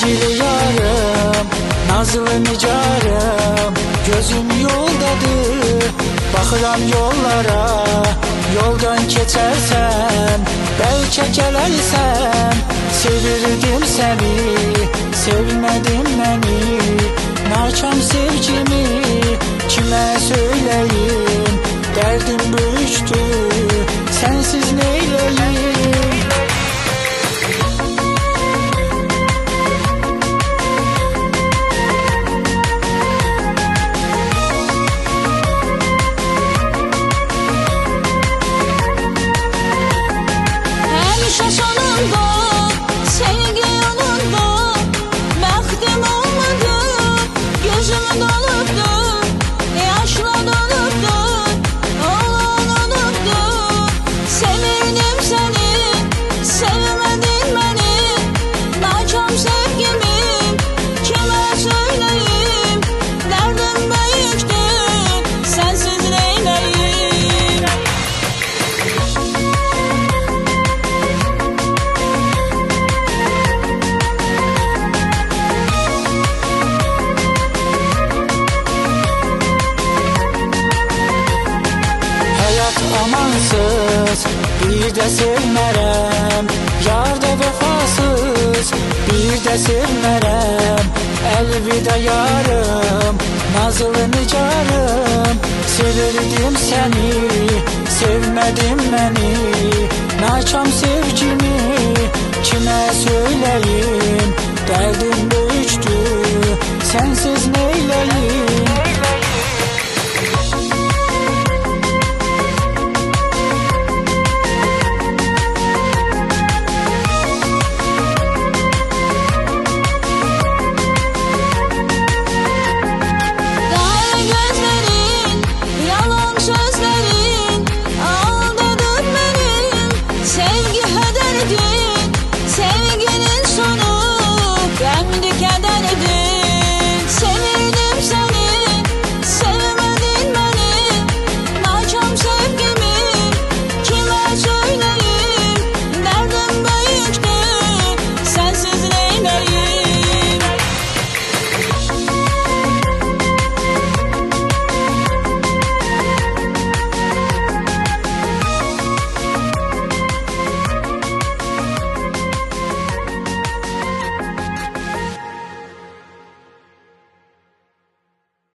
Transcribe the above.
sevgili yarım, nazlı nicarım, gözüm yoldadır. Bakıram yollara, yoldan keçersen, belki gelersen. Sevirdim seni, sevmedin beni. Naçam sevgimi kime söyleyeyim? Derdim büyüktür, sensiz neyleyim? Şaşanında, sevgi yanında, bəxtim olmadı, gözüm doluqdu, yaşla doluqdu, olanıqdı. Sevirdim seni, sevmedin beni, naçam sevgimi kime söyleyeyim? Derdim büyüktür, sensiz neyleyim? Amansız bir de sevmərəm, yar da vefasız bir de sevmərəm. Elvida yarım, nazlı nicarım, sevirdim seni, sevmedin beni.